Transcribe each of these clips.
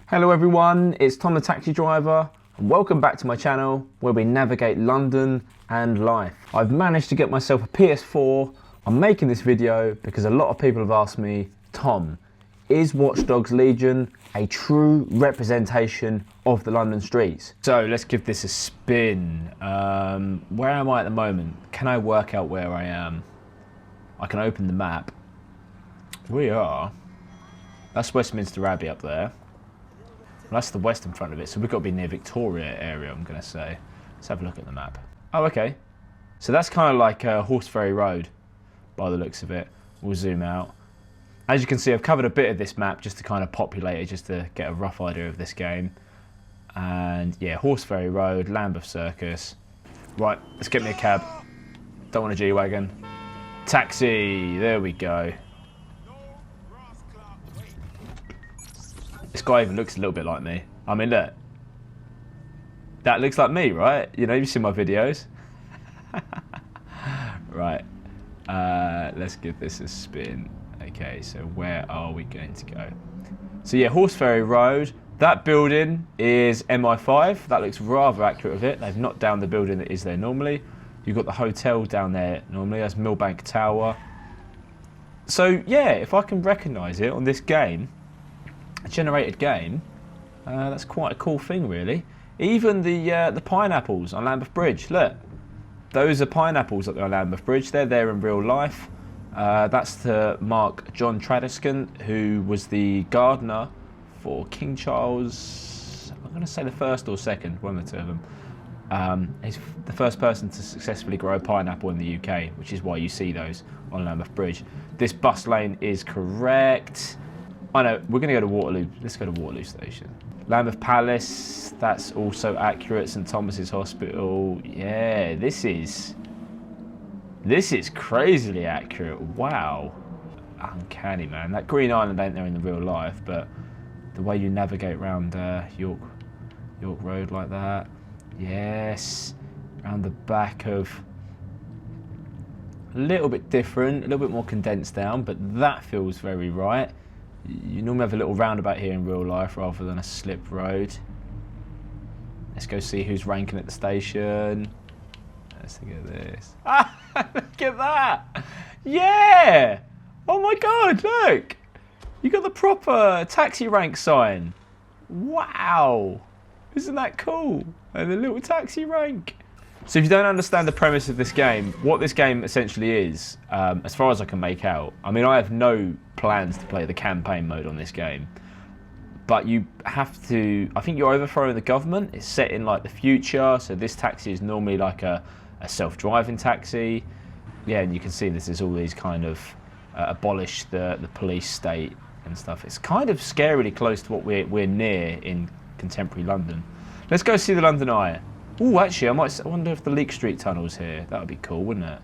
Hello everyone, it's Tom the Taxi Driver and welcome back to my channel where we navigate London and life. I've managed to get myself a PS4. I'm making this video because a lot of people have asked me, Tom, is Watch Dogs Legion a true representation of the London streets? So let's give this a spin. Where am I at the moment? Can I work out where I am? I can open the map. That's Westminster Abbey up there. Well, that's the west in front of it, so we've got to be near Victoria area, I'm going to say. Let's have a look at the map. Oh, okay. So that's kind of like Horseferry Road, by the looks of it. We'll zoom out. As you can see, I've covered a bit of this map just to kind of populate it, just to get a rough idea of this game. And yeah, Horseferry Road, Lambeth Circus. Right, let's get me a cab. Don't want a G-Wagon. Taxi, there we go. This guy even looks a little bit like me. I mean, look. That looks like me, right? You know, you've seen my videos. Right. Let's give this a spin. Okay, so where are we going to go? So yeah, Horseferry Road. That building is MI5. That looks rather accurate of it. They've knocked down the building that is there normally. You've got the hotel down there normally. That's Millbank Tower. So yeah, if I can recognise it on this game, a generated game, that's quite a cool thing, really. Even the pineapples on Lambeth Bridge, look, those are pineapples up there on Lambeth Bridge. They're there in real life. That's to mark John Tradescant, who was the gardener for King Charles, I'm going to say the first or second, one of the two of them. He's the first person to successfully grow a pineapple in the UK, which is why you see those on Lambeth Bridge. This bus lane is correct. I know, we're going to go to Waterloo. Let's go to Waterloo Station. Lambeth Palace, that's also accurate. St Thomas's Hospital. Yeah, this is crazily accurate. Wow. Uncanny, man. That Green Island ain't there in the real life, but the way you navigate around York Road like that. Yes. Around the back of... A little bit different, a little bit more condensed down, but that feels very right. You normally have a little roundabout here in real life rather than a slip road. Let's go see who's ranking at the station. Let's look at this. Ah, look at that! Yeah! Oh my god, look! You got the proper taxi rank sign. Wow! Isn't that cool? And the little taxi rank. So if you don't understand the premise of this game, what this game essentially is, as far as I can make out, I mean, I have no plans to play the campaign mode on this game, but you have to, I think you're overthrowing the government. It's set in like the future, so this taxi is normally like a self-driving taxi. Yeah, and you can see this is all these kind of abolish the police state and stuff. It's kind of scarily close to what we're near in contemporary London. Let's go see the London Eye. Oh, actually, I wonder if the Leek Street Tunnel's here. That would be cool, wouldn't it?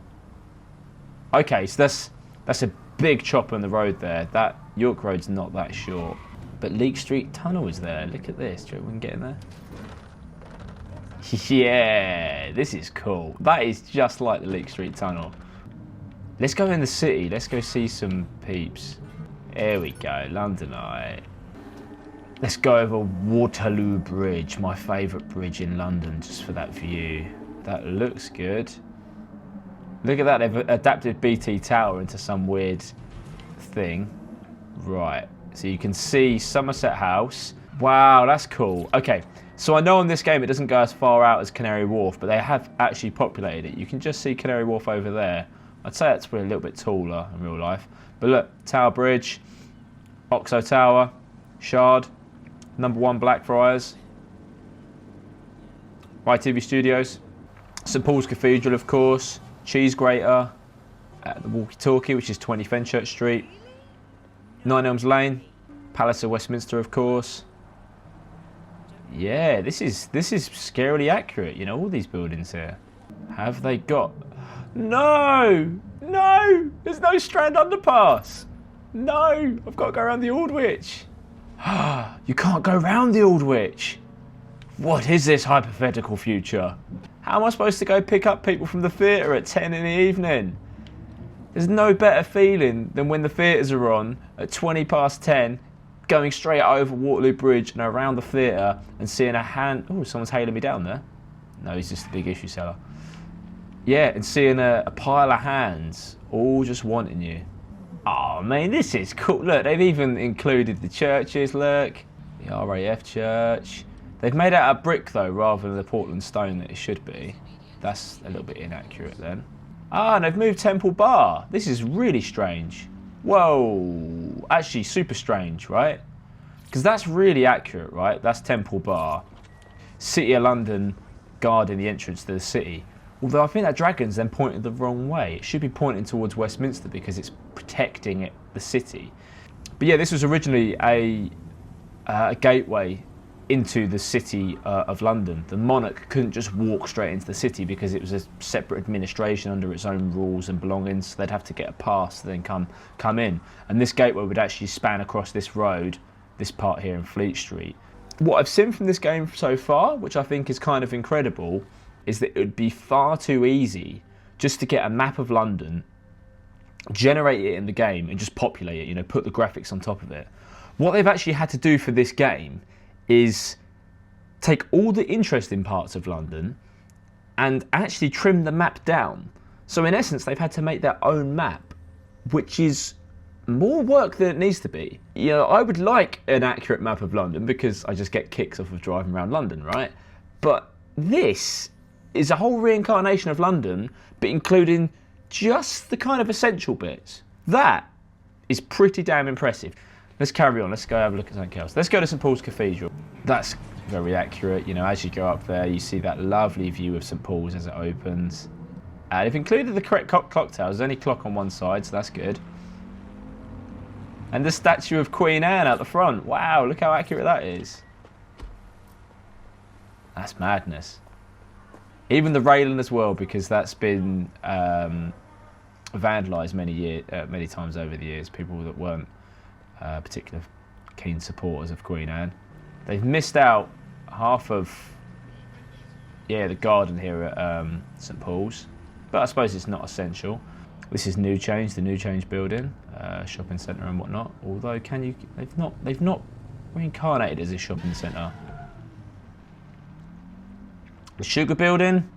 Okay, so that's a big chop on the road there. That York Road's not that short. But Leek Street Tunnel is there. Look at this. Do you reckon we can get in there? Yeah, this is cool. That is just like the Leek Street Tunnel. Let's go in the city. Let's go see some peeps. There we go, London Eye. Let's go over Waterloo Bridge, my favourite bridge in London, just for that view. That looks good. Look at that, they've adapted BT Tower into some weird thing. Right, so you can see Somerset House. Wow, that's cool. Okay, so I know on this game it doesn't go as far out as Canary Wharf, but they have actually populated it. You can just see Canary Wharf over there. I'd say that's probably a little bit taller in real life. But look, Tower Bridge, Oxo Tower, Shard. Number 1 Blackfriars, ITV Studios, St Paul's Cathedral, of course, Cheese Grater, the Walkie Talkie, which is 20 Fenchurch Street, Nine Elms Lane, Palace of Westminster, of course. Yeah, this is scarily accurate. You know, all these buildings here. Have they got? No, no, there's no Strand Underpass. No, I've got to go around the Aldwych. You can't go round the Aldwych. What is this hypothetical future? How am I supposed to go pick up people from the theatre at 10 in the evening? There's no better feeling than when the theatres are on at 20 past 10, going straight over Waterloo Bridge and around the theatre and seeing a hand... Oh, someone's hailing me down there. No, he's just a big issue seller. Yeah, and seeing a pile of hands all just wanting you. Oh, man, this is cool. Look, they've even included the churches, look. The RAF church. They've made it out of brick, though, rather than the Portland stone that it should be. That's a little bit inaccurate, then. Ah, and they've moved Temple Bar. This is really strange. Whoa. Actually, super strange, right? Because that's really accurate, right? That's Temple Bar. City of London guarding the entrance to the city. Although I think that dragon's then pointed the wrong way. It should be pointing towards Westminster because it's protecting the city. But yeah, this was originally a gateway into the city of London. The monarch couldn't just walk straight into the city because it was a separate administration under its own rules and belongings. So they'd have to get a pass to then come in. And this gateway would actually span across this road, this part here in Fleet Street. What I've seen from this game so far, which I think is kind of incredible, is that it would be far too easy just to get a map of London, generate it in the game and just populate it, you know, put the graphics on top of it. What they've actually had to do for this game is take all the interesting parts of London and actually trim the map down. So in essence, they've had to make their own map, which is more work than it needs to be. You know, I would like an accurate map of London because I just get kicks off of driving around London, right? But this is a whole reincarnation of London, but including just the kind of essential bits. That is pretty damn impressive. Let's carry on. Let's go have a look at something else. Let's go to St Paul's Cathedral. That's very accurate. You know, as you go up there, you see that lovely view of St Paul's as it opens. They've included the correct clock tower. There's only clock on one side, so that's good. And the statue of Queen Anne at the front. Wow, look how accurate that is. That's madness. Even the railing as well, because that's been vandalised many times over the years. People that weren't particular keen supporters of Queen Anne. They've missed out half of the garden here at St Paul's, but I suppose it's not essential. This is New Change, the New Change building, shopping centre and whatnot. Although they've not reincarnated as a shopping centre. The Sugar Building,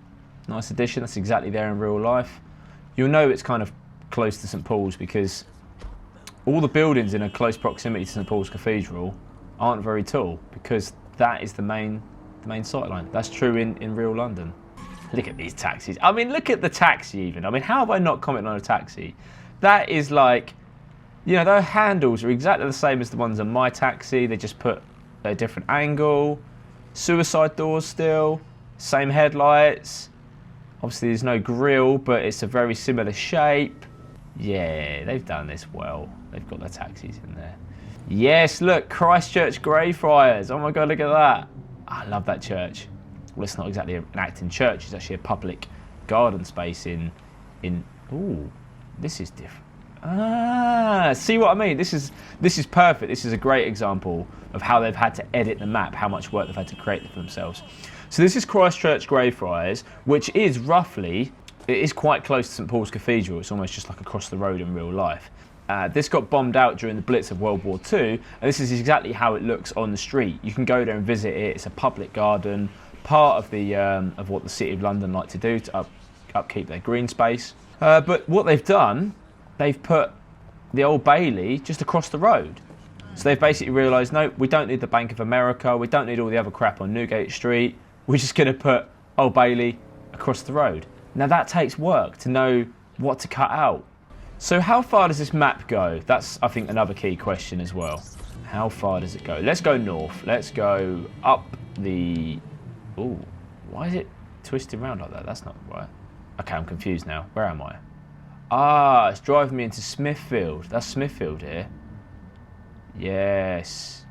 nice addition. That's exactly there in real life. You'll know it's kind of close to St Paul's because all the buildings in a close proximity to St Paul's Cathedral aren't very tall because that is the main sightline. That's true in real London. Look at these taxis. I mean, look at the taxi even. I mean, how have I not commented on a taxi? That is like, you know, their handles are exactly the same as the ones on my taxi. They just put a different angle. Suicide doors still. Same headlights. Obviously there's no grille, but it's a very similar shape. Yeah, they've done this well. They've got their taxis in there. Yes, look, Christchurch Greyfriars. Oh my God, look at that. I love that church. Well, it's not exactly an acting church. It's actually a public garden space in. Ooh, this is different. Ah, see what I mean? This is perfect. This is a great example of how they've had to edit the map, how much work they've had to create for themselves. So this is Christchurch Greyfriars, which is roughly, it is quite close to St Paul's Cathedral. It's almost just like across the road in real life. This got bombed out during the Blitz of World War II, and this is exactly how it looks on the street. You can go there and visit it. It's a public garden, part of the of what the City of London like to do to upkeep their green space. But what they've done, they've put the Old Bailey just across the road. So they've basically realised, no, we don't need the Bank of America, we don't need all the other crap on Newgate Street, we're just going to put Old Bailey across the road. Now that takes work to know what to cut out. So how far does this map go? That's, I think, another key question as well. How far does it go? Let's go north. Let's go up the... Ooh, why is it twisted around like that? That's not right. Okay, I'm confused now. Where am I? Ah, it's driving me into Smithfield. That's Smithfield here. Yes.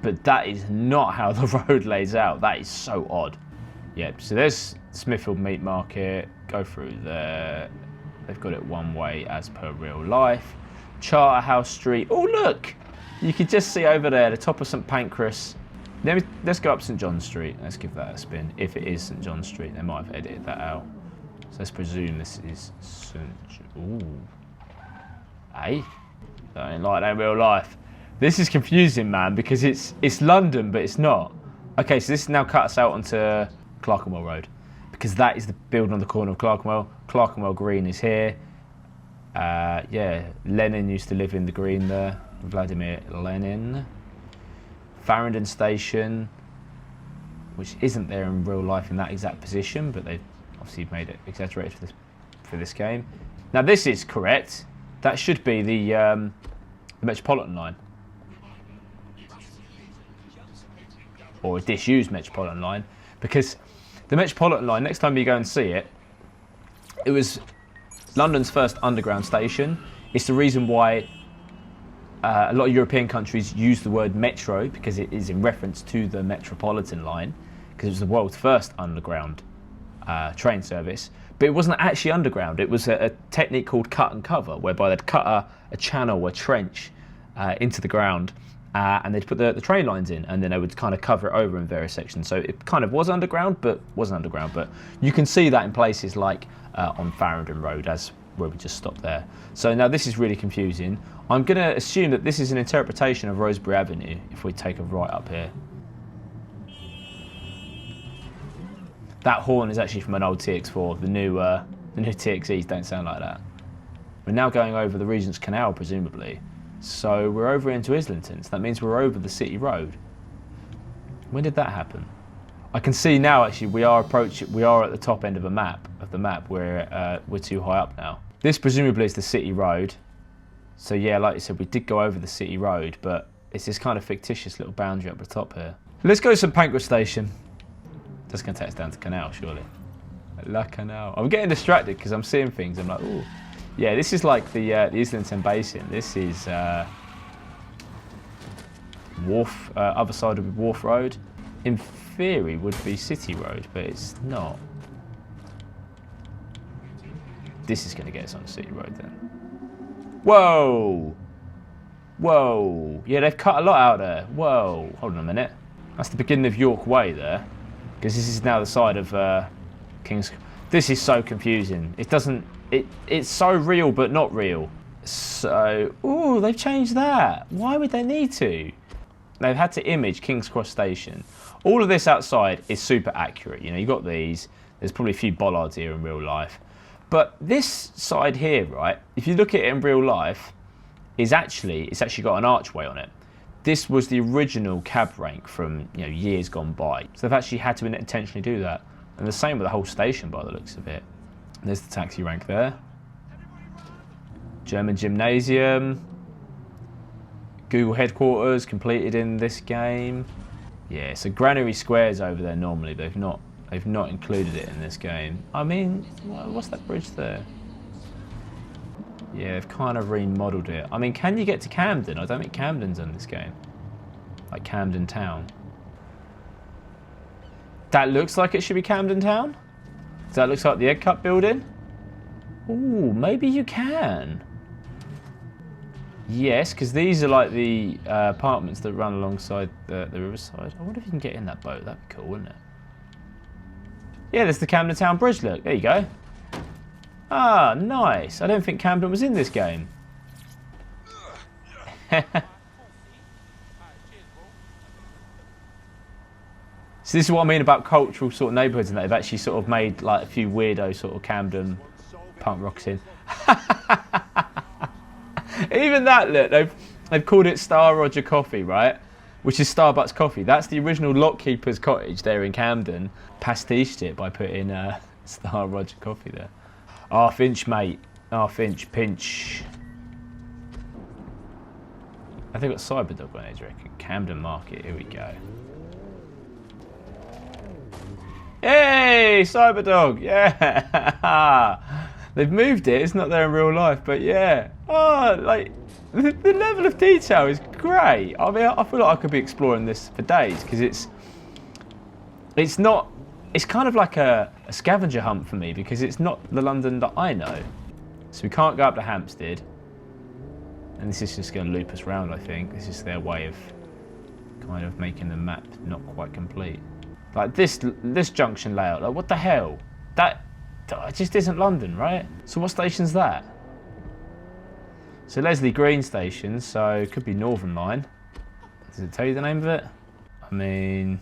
But that is not how the road lays out. That is so odd. Yep, so there's Smithfield Meat Market. Go through there. They've got it one way as per real life. Charterhouse Street. Oh, look! You can just see over there the top of St Pancras. Let's go up St John Street. Let's give that a spin. If it is St John Street, they might have edited that out. So let's presume this is St. Ooh. Hey? That ain't like that in real life. This is confusing, man, because it's London, but it's not. Okay, so this now cuts out onto Clerkenwell Road, because that is the building on the corner of Clerkenwell. Clerkenwell Green is here. Yeah, Lenin used to live in the green there. Vladimir Lenin. Farringdon Station, which isn't there in real life in that exact position, but they've obviously made it exaggerated for this game. Now this is correct. That should be the Metropolitan line. Or a disused Metropolitan line, because the Metropolitan line, next time you go and see it, it was London's first underground station. It's the reason why a lot of European countries use the word metro, because it is in reference to the Metropolitan line, because it was the world's first underground train service. But it wasn't actually underground. It was a technique called cut and cover, whereby they'd cut a channel, a trench into the ground, and they'd put the train lines in, and then they would kind of cover it over in various sections. So it kind of was underground, but wasn't underground. But you can see that in places like on Farringdon Road, as where we just stopped there. So now this is really confusing. I'm going to assume that this is an interpretation of Rosebery Avenue, if we take a right up here. That horn is actually from an old TX4. The new TXEs don't sound like that. We're now going over the Regent's Canal, presumably. So we're over into Islington. So that means we're over the City Road. When did that happen? I can see now, actually, we are at the top end of the map. We're too high up now. This presumably is the City Road. So yeah, like you said, we did go over the City Road, but it's this kind of fictitious little boundary up the top here. Let's go to St Pancras Station. That's going to take us down to Canal, surely. La Canal. I'm getting distracted because I'm seeing things. I'm like, ooh. Yeah, this is like the Islington Basin. This is Wharf, other side of Wharf Road. In theory, would be City Road, but it's not. This is going to get us on City Road then. Whoa! Whoa! Yeah, they've cut a lot out there. Whoa! Hold on a minute. That's the beginning of York Way there, because this is now the side of King's. This is so confusing. It doesn't. It's so real, but not real. So, ooh, they've changed that. Why would they need to? They've had to image King's Cross Station. All of this outside is super accurate. You know, you've got these. There's probably a few bollards here in real life. But this side here, right, if you look at it in real life, it's actually got an archway on it. This was the original cab rank from, you know, years gone by. So they've actually had to intentionally do that. And the same with the whole station by the looks of it. There's the taxi rank there. German Gymnasium. Google headquarters completed in this game. Yeah, so Granary Square's over there normally, but they've not included it in this game. I mean, what's that bridge there? Yeah, they've kind of remodeled it. I mean, can you get to Camden? I don't think Camden's in this game. Like Camden Town. That looks like it should be Camden Town. Does that look like the Egg Cup building? Ooh, maybe you can. Yes, because these are like the apartments that run alongside the riverside. I wonder if you can get in that boat. That'd be cool, wouldn't it? Yeah, there's the Camden Town Bridge, look. There you go. Ah, nice. I don't think Camden was in this game. So this is what I mean about cultural sort of neighbourhoods, and they've actually sort of made like a few weirdo sort of Camden punk rocks in. Even that, look, they've called it Star Roger Coffee, right? Which is Starbucks coffee. That's the original lockkeeper's cottage there in Camden. Pastiched it by putting Star Roger Coffee there. Ah, Finch, mate. Ah, Finch, pinch. I think I've got Cyberdog on it, do you reckon? Camden Market, here we go. Hey, Cyberdog, yeah. They've moved it, it's not there in real life, but yeah. Oh, like, the level of detail is great. I mean, I feel like I could be exploring this for days, because it's not, it's kind of like a scavenger hunt for me, because it's not the London that I know. So we can't go up to Hampstead, and this is just going to loop us round, I think. This is their way of kind of making the map not quite complete. Like this junction layout, like what the hell? That just isn't London, right? So what station's that? So Leslie Green Station, so it could be Northern Line. Does it tell you the name of it? I mean,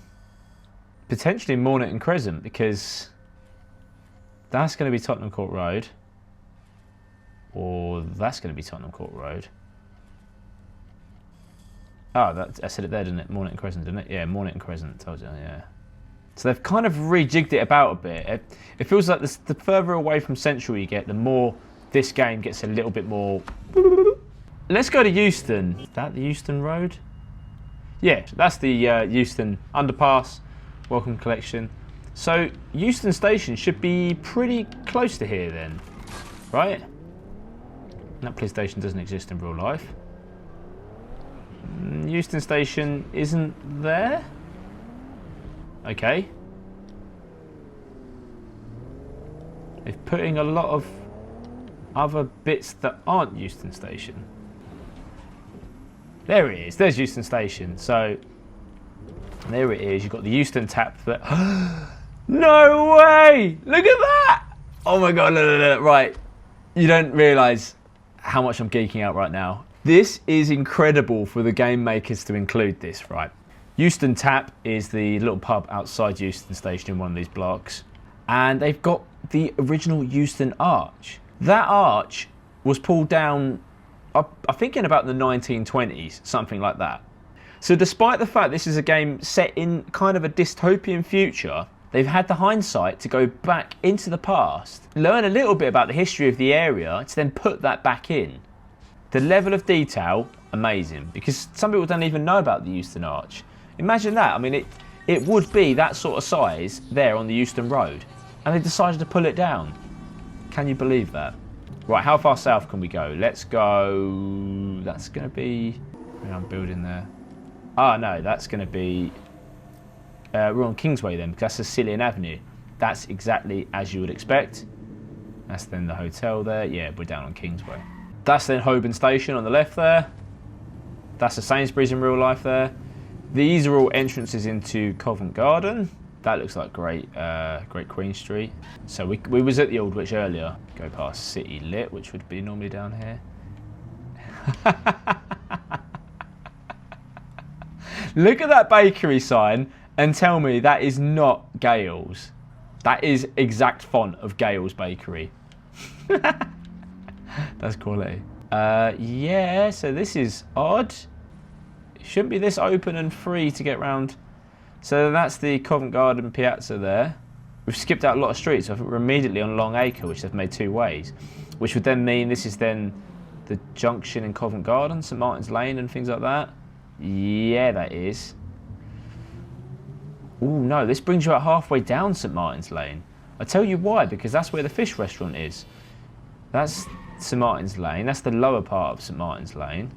potentially Mornington Crescent, because that's going to be Tottenham Court Road. Or that's going to be Tottenham Court Road. Oh, I said it there, didn't it? Mornington Crescent, didn't it? Yeah, Mornington Crescent, told you, yeah. So they've kind of rejigged it about a bit. It feels like the further away from Central you get, the more this game gets a little bit more... Let's go to Euston. Is that the Euston Road? Yeah, that's the Euston underpass, welcome collection. So Euston Station should be pretty close to here then, right? That police station doesn't exist in real life. Euston Station isn't there? Okay. They're putting a lot of other bits that aren't Euston Station. There it is. There's Euston Station. So there it is. You've got the Euston tap. No way! Look at that! Oh my god! Look. Right. You don't realise how much I'm geeking out right now. This is incredible for the game makers to include this, right? Euston Tap is the little pub outside Euston Station in one of these blocks. And they've got the original Euston Arch. That arch was pulled down, I think in about the 1920s, something like that. So despite the fact this is a game set in kind of a dystopian future, they've had the hindsight to go back into the past, learn a little bit about the history of the area, to then put that back in. The level of detail, amazing, because some people don't even know about the Euston Arch. Imagine that. I mean, it would be that sort of size there on the Euston Road, and they decided to pull it down. Can you believe that? Right, how far south can we go? Let's go... That's going to be... I'm building there. Ah, no, that's going to be... we're on Kingsway then, because that's Sicilian Avenue. That's exactly as you would expect. That's then the hotel there. Yeah, we're down on Kingsway. That's then Holborn Station on the left there. That's the Sainsbury's in real life there. These are all entrances into Covent Garden. That looks like Great Queen Street. So we was at the Aldwych earlier. Go past City Lit, which would be normally down here. Look at that bakery sign and tell me that is not Gale's. That is exact font of Gale's Bakery. That's quality. Yeah, so this is odd. It shouldn't be this open and free to get round. So that's the Covent Garden Piazza there. We've skipped out a lot of streets. So I think we're immediately on Long Acre, which they've made two ways, which would then mean this is then the junction in Covent Garden, St Martin's Lane and things like that. Yeah, that is. Oh no, this brings you about halfway down St Martin's Lane. I'll tell you why, because that's where the fish restaurant is. That's St Martin's Lane. That's the lower part of St Martin's Lane.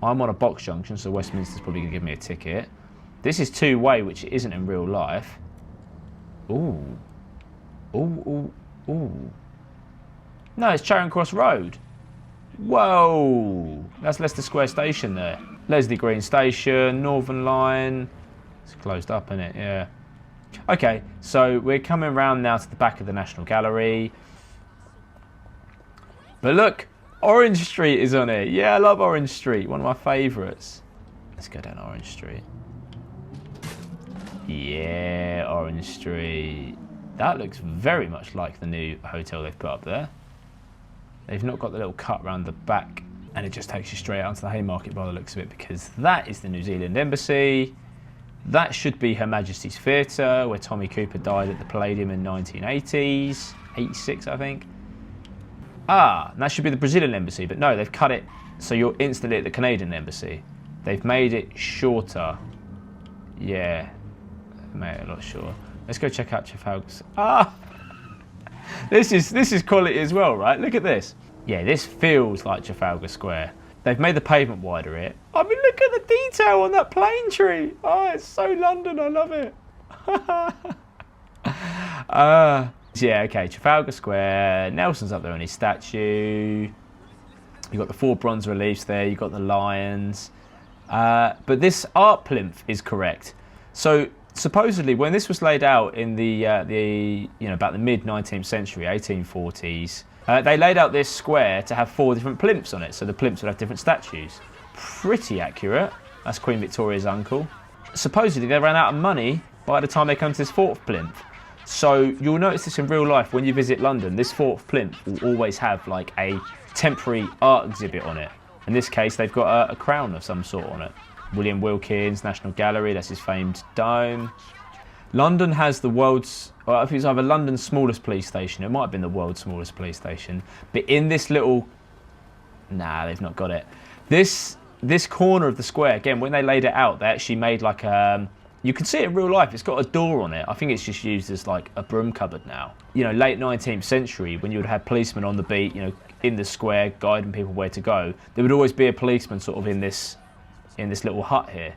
I'm on a box junction, so Westminster's probably going to give me a ticket. This is two-way, which it isn't in real life. Ooh. Ooh, ooh, ooh. No, it's Charing Cross Road. Whoa. That's Leicester Square Station there. Leslie Green Station, Northern Line. It's closed up, isn't it? Yeah. Okay, so we're coming around now to the back of the National Gallery. But look, Orange Street is on it. Yeah, I love Orange Street. One of my favourites. Let's go down Orange Street. Yeah, Orange Street. That looks very much like the new hotel they've put up there. They've not got the little cut round the back, and it just takes you straight out to the Haymarket by the looks of it, because that is the New Zealand Embassy. That should be Her Majesty's Theatre, where Tommy Cooper died at the Palladium in 1980s. 86, I think. Ah, and that should be the Brazilian Embassy, but no, they've cut it so you're instantly at the Canadian Embassy. They've made it shorter. Yeah, made it a lot shorter. Let's go check out Trafalgar's. Ah! This is quality as well, right? Look at this. Yeah, this feels like Trafalgar Square. They've made the pavement wider here. I mean, look at the detail on that plane tree. Oh, it's so London. I love it. Yeah, okay. Trafalgar Square. Nelson's up there on his statue. You've got the 4 bronze reliefs there. You've got the lions. But this art plinth is correct. So supposedly, when this was laid out in the about the mid 19th century, 1840s, They laid out this square to have 4 different plinths on it, so the plinths would have different statues. Pretty accurate. That's Queen Victoria's uncle. Supposedly they ran out of money by the time they come to this 4th plinth. So you'll notice this in real life when you visit London. This 4th plinth will always have like a temporary art exhibit on it. In this case, they've got a crown of some sort on it. William Wilkins, National Gallery, that's his famed dome. London has the world's, well, I think it's either London's smallest police station, it might have been the world's smallest police station, but in this little, nah, they've not got it. This corner of the square, again, when they laid it out, they actually made like you can see it in real life, it's got a door on it. I think it's just used as like a broom cupboard now. You know, late 19th century, when you would have policemen on the beat, you know, in the square, guiding people where to go, there would always be a policeman sort of in this little hut here.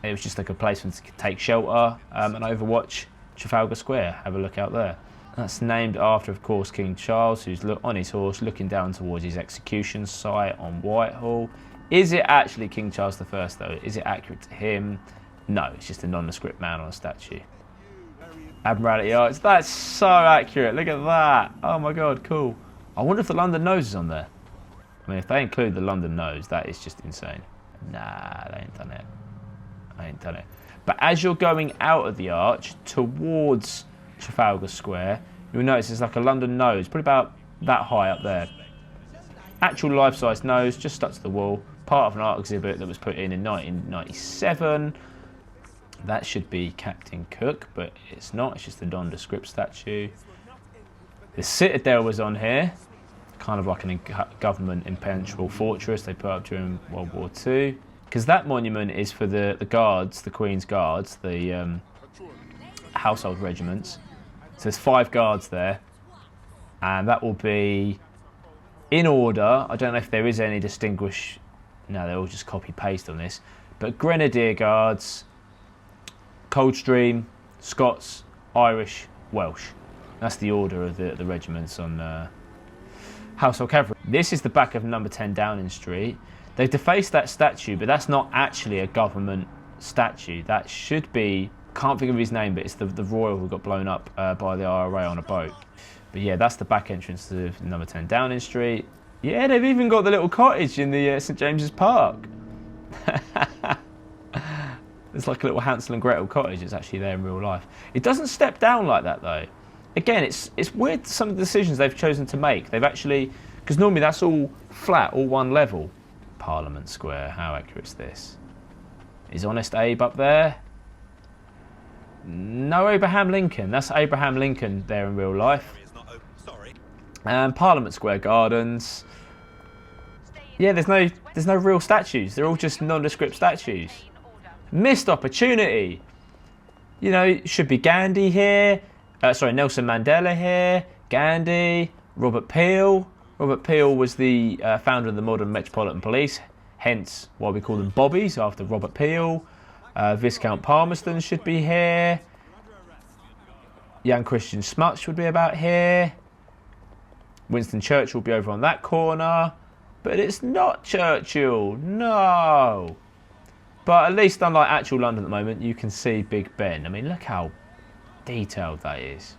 It was just like a place to take shelter and overwatch Trafalgar Square. Have a look out there. That's named after, of course, King Charles, who's on his horse looking down towards his execution site on Whitehall. Is it actually King Charles I, though? Is it accurate to him? No, it's just a nondescript man on a statue. Admiralty Arch. That's so accurate. Look at that. Oh my God, cool. I wonder if the London Nose is on there. I mean, if they include the London Nose, that is just insane. Nah, they ain't done it. I ain't done it. But as you're going out of the arch towards Trafalgar Square, you'll notice there's like a London Nose, probably about that high up there. Actual life-size nose, just stuck to the wall. Part of an art exhibit that was put in 1997. That should be Captain Cook, but it's not. It's just a nondescript statue. The Citadel was on here, kind of like a government impenetrable fortress they put up during World War II. Because that monument is for the guards, the Queen's Guards, the household regiments. So there's 5 guards there, and that will be in order. I don't know if there is any distinguish. No, they're all just copy-paste on this. But Grenadier Guards, Coldstream, Scots, Irish, Welsh. That's the order of the regiments on Household Cavalry. This is the back of number 10 Downing Street. They've defaced that statue, but that's not actually a government statue. That should be, can't think of his name, but it's the royal who got blown up by the IRA on a boat. But yeah, that's the back entrance to number 10 Downing Street. Yeah, they've even got the little cottage in the St James's Park. It's like a little Hansel and Gretel cottage. It's actually there in real life. It doesn't step down like that though. Again, it's weird some of the decisions they've chosen to make. They've actually, because normally that's all flat, all one level. Parliament Square, how accurate is this? Is Honest Abe up there? No Abraham Lincoln. That's Abraham Lincoln there in real life. Parliament Square Gardens. Yeah, there's no real statues. They're all just nondescript statues. Missed opportunity. You know, it should be Gandhi here. Nelson Mandela here. Gandhi. Robert Peel. Robert Peel was the founder of the modern Metropolitan Police, hence why we call them Bobbies, after Robert Peel. Viscount Palmerston should be here. Young Christian Smuts would be about here. Winston Churchill will be over on that corner. But it's not Churchill, no. But at least unlike actual London at the moment, you can see Big Ben. I mean, look how detailed that is.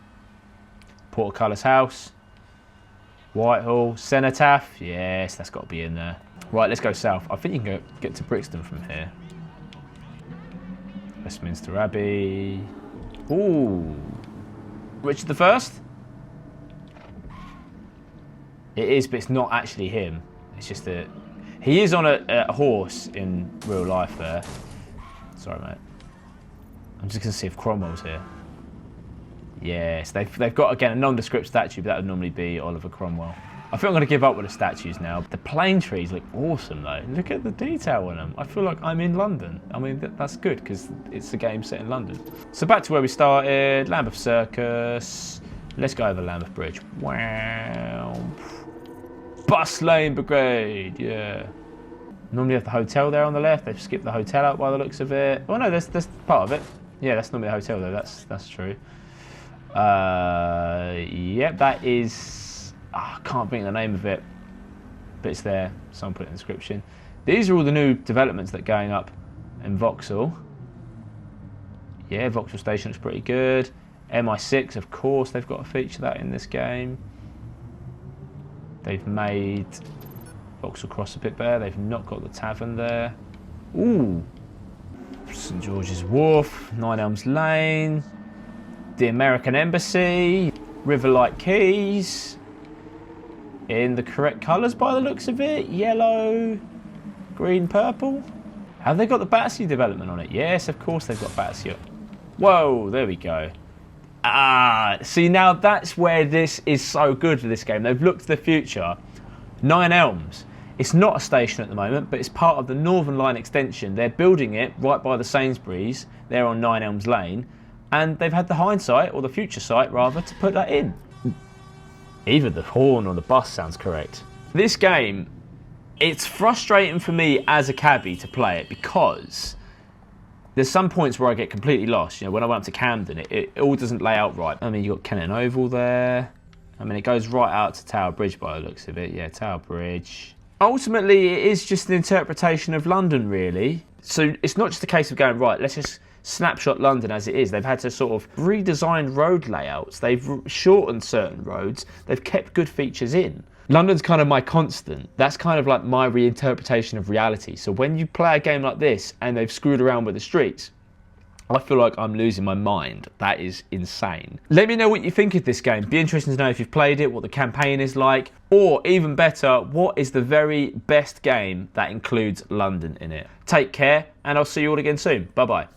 Portcullis House. Whitehall, Cenotaph, yes, that's got to be in there. Right, let's go south. I think you can get to Brixton from here. Westminster Abbey. Ooh. Richard I? It is, but it's not actually him. It's just that he is on a horse in real life there. Sorry, mate. I'm just going to see if Cromwell's here. Yes, they've got, again, a nondescript statue, but that would normally be Oliver Cromwell. I think I'm going to give up with the statues now. The plane trees look awesome, though. Look at the detail on them. I feel like I'm in London. I mean, that's good, because it's a game set in London. So back to where we started, Lambeth Circus. Let's go over Lambeth Bridge. Wow. Bus Lane Brigade, yeah. Normally have the hotel there on the left. They've skipped the hotel out by the looks of it. Oh no, there's part of it. Yeah, that's normally a hotel though, that's true. Yep, that is, I can't think of the name of it, but it's there. Someone put it in the description. These are all the new developments that are going up in Vauxhall. Yeah, Vauxhall Station looks pretty good. MI6, of course, they've got to feature that in this game. They've made Vauxhall Cross a bit better. They've not got the tavern there. Ooh. St George's Wharf, Nine Elms Lane, the American Embassy, Riverlight Quays, in the correct colours by the looks of it, yellow, green, purple. Have they got the Battersea development on it? Yes, of course they've got Battersea. Whoa, there we go. Ah, see now that's where this is so good for this game. They've looked to the future. Nine Elms. It's not a station at the moment, but it's part of the Northern Line extension. They're building it right by the Sainsbury's. They're on Nine Elms Lane. And they've had the hindsight, or the future sight rather, to put that in. Either the horn or the bus sounds correct. This game, it's frustrating for me as a cabbie to play it because there's some points where I get completely lost. You know, when I went up to Camden, it all doesn't lay out right. I mean, you've got Kennet Oval there. I mean, it goes right out to Tower Bridge by the looks of it. Yeah, Tower Bridge. Ultimately, it is just an interpretation of London, really. So it's not just a case of going, right, let's just snapshot London as it is. They've had to sort of redesign road layouts. They've shortened certain roads. They've kept good features in. London's kind of my constant. That's kind of like my reinterpretation of reality. So when you play a game like this and they've screwed around with the streets, I feel like I'm losing my mind. That is insane. Let me know what you think of this game. Be interesting to know if you've played it, what the campaign is like, or even better, what is the very best game that includes London in it. Take care, and I'll see you all again soon. Bye-bye.